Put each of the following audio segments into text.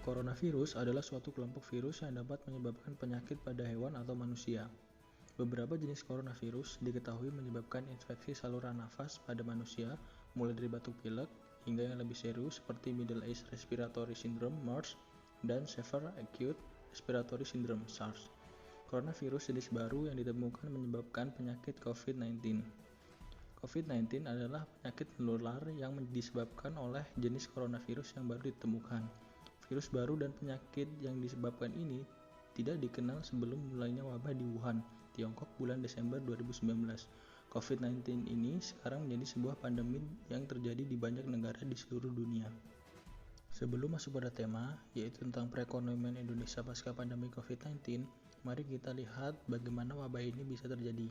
Coronavirus adalah suatu kelompok virus yang dapat menyebabkan penyakit pada hewan atau manusia. Beberapa jenis coronavirus diketahui menyebabkan infeksi saluran nafas pada manusia, mulai dari batuk pilek hingga yang lebih serius seperti Middle East Respiratory Syndrome (MERS) dan Severe Acute Respiratory Syndrome (SARS). Coronavirus jenis baru yang ditemukan menyebabkan penyakit COVID-19. COVID-19 adalah penyakit menular yang disebabkan oleh jenis coronavirus yang baru ditemukan. Virus baru dan penyakit yang disebabkan ini tidak dikenal sebelum mulainya wabah di Wuhan, Tiongkok bulan Desember 2019. COVID-19 ini sekarang menjadi sebuah pandemi yang terjadi di banyak negara di seluruh dunia. Sebelum masuk pada tema, yaitu tentang perekonomian Indonesia pasca pandemi COVID-19, mari kita lihat bagaimana wabah ini bisa terjadi.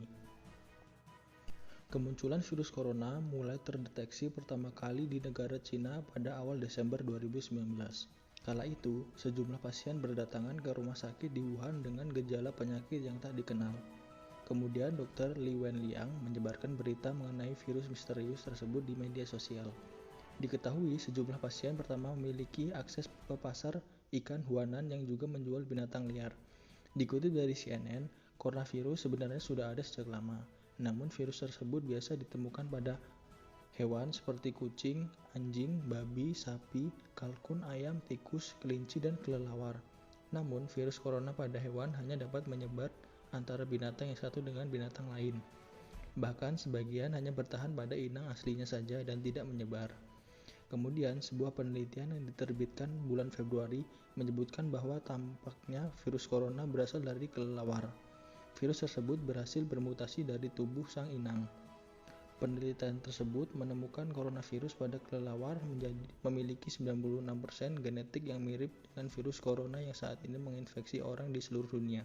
Kemunculan virus corona mulai terdeteksi pertama kali di negara Cina pada awal Desember 2019. Kala itu, sejumlah pasien berdatangan ke rumah sakit di Wuhan dengan gejala penyakit yang tak dikenal. Kemudian Dr. Li Wenliang menyebarkan berita mengenai virus misterius tersebut di media sosial. Diketahui sejumlah pasien pertama memiliki akses ke pasar ikan Huanan yang juga menjual binatang liar. Dikutip dari CNN, coronavirus sebenarnya sudah ada sejak lama. Namun virus tersebut biasa ditemukan pada hewan seperti kucing, anjing, babi, sapi, kalkun, ayam, tikus, kelinci, dan kelelawar. Namun, virus corona pada hewan hanya dapat menyebar antara binatang yang satu dengan binatang lain. Bahkan, sebagian hanya bertahan pada inang aslinya saja dan tidak menyebar. Kemudian, sebuah penelitian yang diterbitkan bulan Februari menyebutkan bahwa tampaknya virus corona berasal dari kelelawar. Virus tersebut berhasil bermutasi dari tubuh sang inang. Penelitian tersebut menemukan coronavirus pada kelelawar memiliki 96% genetik yang mirip dengan virus corona yang saat ini menginfeksi orang di seluruh dunia.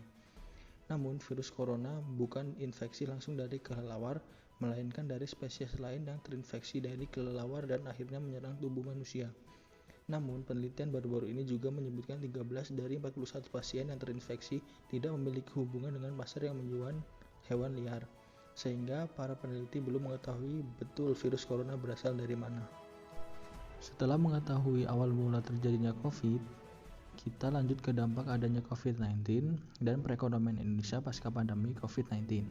Namun, virus corona bukan infeksi langsung dari kelelawar, melainkan dari spesies lain yang terinfeksi dari kelelawar dan akhirnya menyerang tubuh manusia. Namun, penelitian baru-baru ini juga menyebutkan 13 dari 41 pasien yang terinfeksi tidak memiliki hubungan dengan pasar yang menjual hewan liar. Sehingga para peneliti belum mengetahui betul virus corona berasal dari mana. Setelah mengetahui awal mula terjadinya COVID, kita lanjut ke dampak adanya COVID-19 dan perekonomian Indonesia pasca pandemi COVID-19.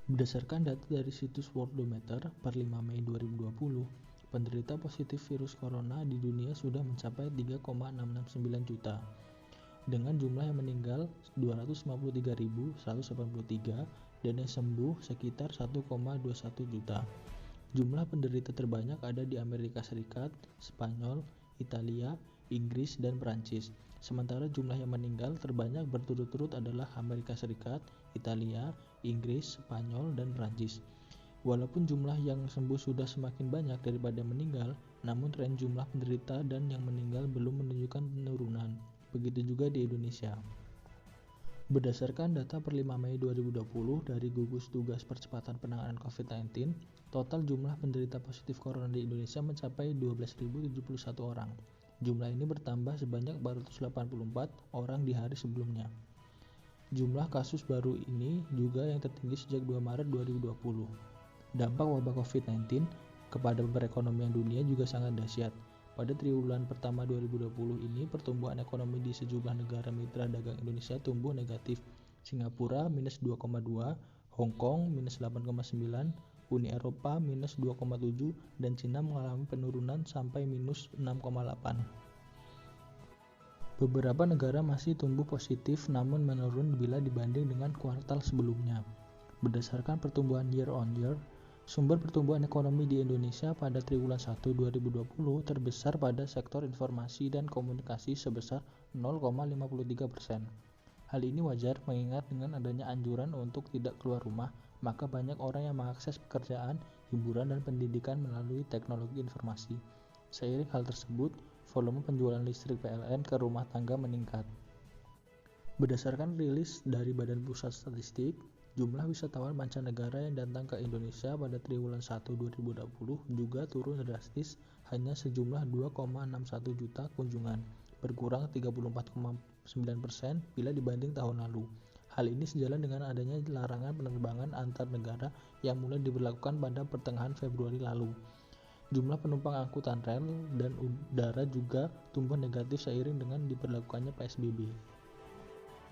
Berdasarkan data dari situs Worldometer per 5 Mei 2020, penderita positif virus corona di dunia sudah mencapai 3,669 juta. Dengan jumlah yang meninggal 253.183 dan yang sembuh sekitar 1,21 juta. Jumlah penderita terbanyak ada di Amerika Serikat, Spanyol, Italia, Inggris, dan Perancis. Sementara jumlah yang meninggal terbanyak berturut-turut adalah Amerika Serikat, Italia, Inggris, Spanyol, dan Perancis. Walaupun jumlah yang sembuh sudah semakin banyak daripada meninggal, namun tren jumlah penderita dan yang meninggal belum menunjukkan penurunan. Begitu juga di Indonesia. Berdasarkan data per 5 Mei 2020 dari Gugus Tugas Percepatan Penanganan COVID-19, total jumlah penderita positif corona di Indonesia mencapai 12.071 orang. Jumlah ini bertambah sebanyak 484 orang di hari sebelumnya. Jumlah kasus baru ini juga yang tertinggi sejak 2 Maret 2020. Dampak wabah COVID-19 kepada perekonomian dunia juga sangat dahsyat. Pada triwulan pertama 2020 ini, pertumbuhan ekonomi di sejumlah negara mitra dagang Indonesia tumbuh negatif. Singapura minus 2,2, Hong Kong minus 8,9, Uni Eropa minus 2,7, dan Cina mengalami penurunan sampai minus 6,8. Beberapa negara masih tumbuh positif namun menurun bila dibanding dengan kuartal sebelumnya. Berdasarkan pertumbuhan year on year, sumber pertumbuhan ekonomi di Indonesia pada triwulan 1 2020 terbesar pada sektor informasi dan komunikasi sebesar 0,53%. Hal ini wajar mengingat dengan adanya anjuran untuk tidak keluar rumah, maka banyak orang yang mengakses pekerjaan, hiburan, dan pendidikan melalui teknologi informasi. Seiring hal tersebut, volume penjualan listrik PLN ke rumah tangga meningkat. Berdasarkan rilis dari Badan Pusat Statistik, jumlah wisatawan mancanegara yang datang ke Indonesia pada triwulan 1 2020 juga turun drastis, hanya sejumlah 2,61 juta kunjungan, berkurang 34,9% bila dibanding tahun lalu. Hal ini sejalan dengan adanya larangan penerbangan antar negara yang mulai diberlakukan pada pertengahan Februari lalu. Jumlah penumpang angkutan rel dan udara juga tumbuh negatif seiring dengan diberlakukannya PSBB.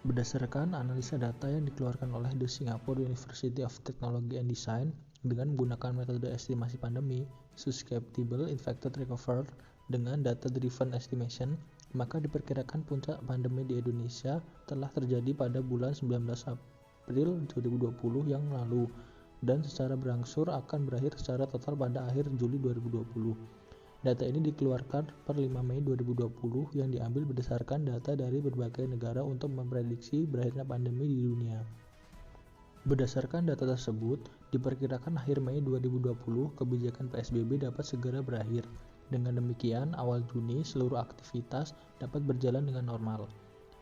Berdasarkan analisa data yang dikeluarkan oleh The Singapore University of Technology and Design dengan menggunakan metode estimasi pandemi, Susceptible Infected Recover dengan data-driven estimation, maka diperkirakan puncak pandemi di Indonesia telah terjadi pada bulan 19 April 2020 yang lalu dan secara berangsur akan berakhir secara total pada akhir Juli 2020. Data ini dikeluarkan per 5 Mei 2020 yang diambil berdasarkan data dari berbagai negara untuk memprediksi berakhirnya pandemi di dunia. Berdasarkan data tersebut, diperkirakan akhir Mei 2020 kebijakan PSBB dapat segera berakhir. Dengan demikian, awal Juni seluruh aktivitas dapat berjalan dengan normal.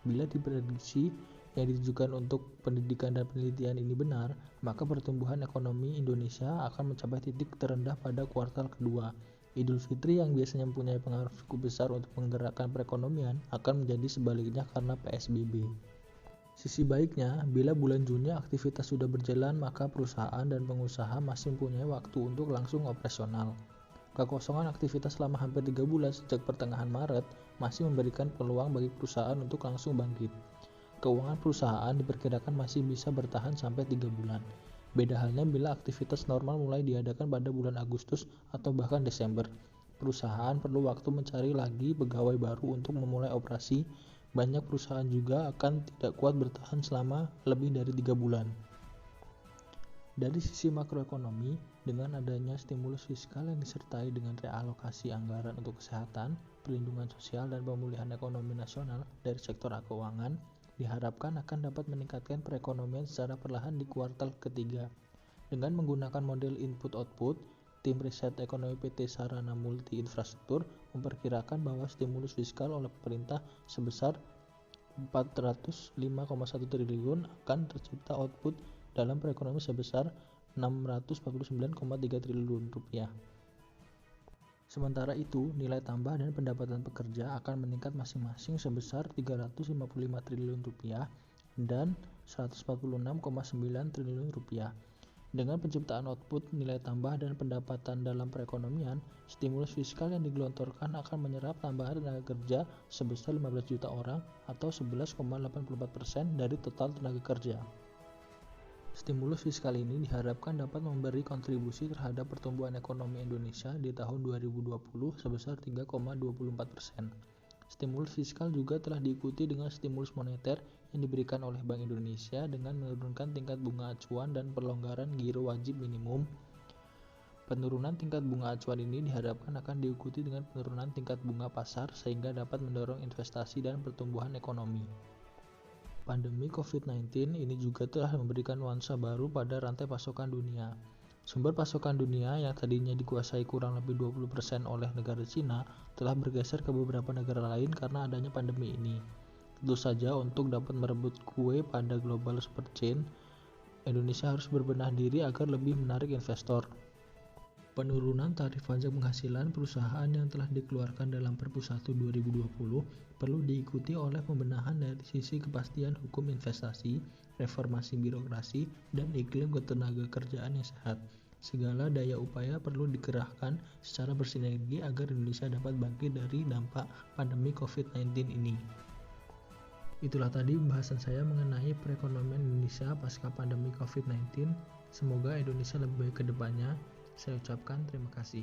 Bila diprediksi yang ditujukan untuk pendidikan dan penelitian ini benar, maka pertumbuhan ekonomi Indonesia akan mencapai titik terendah pada kuartal kedua. Idul Fitri yang biasanya mempunyai pengaruh cukup besar untuk menggerakkan perekonomian akan menjadi sebaliknya karena PSBB. Sisi baiknya, bila bulan Juni aktivitas sudah berjalan, maka perusahaan dan pengusaha masih mempunyai waktu untuk langsung operasional. Kekosongan aktivitas selama hampir 3 bulan sejak pertengahan Maret masih memberikan peluang bagi perusahaan untuk langsung bangkit. Keuangan perusahaan diperkirakan masih bisa bertahan sampai 3 bulan. Beda halnya bila aktivitas normal mulai diadakan pada bulan Agustus atau bahkan Desember. Perusahaan perlu waktu mencari lagi pegawai baru untuk memulai operasi. Banyak perusahaan juga akan tidak kuat bertahan selama lebih dari 3 bulan. Dari sisi makroekonomi, dengan adanya stimulus fiskal yang disertai dengan realokasi anggaran untuk kesehatan, perlindungan sosial, dan pemulihan ekonomi nasional dari sektor keuangan, diharapkan akan dapat meningkatkan perekonomian secara perlahan di kuartal ketiga. Dengan menggunakan model input-output, tim riset ekonomi PT Sarana Multi Infrastruktur memperkirakan bahwa stimulus fiskal oleh pemerintah sebesar 405,1 triliun akan tercipta output dalam perekonomian sebesar 649,3 triliun rupiah. Sementara itu, nilai tambah dan pendapatan pekerja akan meningkat masing-masing sebesar 355 triliun rupiah dan 146,9 triliun rupiah. Dengan penciptaan output, nilai tambah dan pendapatan dalam perekonomian, stimulus fiskal yang digelontorkan akan menyerap tambahan tenaga kerja sebesar 15 juta orang atau 11,84% dari total tenaga kerja. Stimulus fiskal ini diharapkan dapat memberi kontribusi terhadap pertumbuhan ekonomi Indonesia di tahun 2020 sebesar 3,24%. Stimulus fiskal juga telah diikuti dengan stimulus moneter yang diberikan oleh Bank Indonesia dengan menurunkan tingkat bunga acuan dan perlonggaran giro wajib minimum. Penurunan tingkat bunga acuan ini diharapkan akan diikuti dengan penurunan tingkat bunga pasar sehingga dapat mendorong investasi dan pertumbuhan ekonomi. Pandemi COVID-19 ini juga telah memberikan nuansa baru pada rantai pasokan dunia. Sumber pasokan dunia yang tadinya dikuasai kurang lebih 20% oleh negara Cina telah bergeser ke beberapa negara lain karena adanya pandemi ini. Tentu saja untuk dapat merebut kue pada global supply chain, Indonesia harus berbenah diri agar lebih menarik investor. Penurunan tarif pajak penghasilan perusahaan yang telah dikeluarkan dalam Perpu 1 2020 perlu diikuti oleh pembenahan dari sisi kepastian hukum investasi, reformasi birokrasi, dan iklim ketenaga kerjaan yang sehat. Segala daya upaya perlu dikerahkan secara bersinergi agar Indonesia dapat bangkit dari dampak pandemi COVID-19 ini. Itulah tadi pembahasan saya mengenai perekonomian Indonesia pasca pandemi COVID-19. Semoga Indonesia lebih baik ke depannya. Saya ucapkan terima kasih.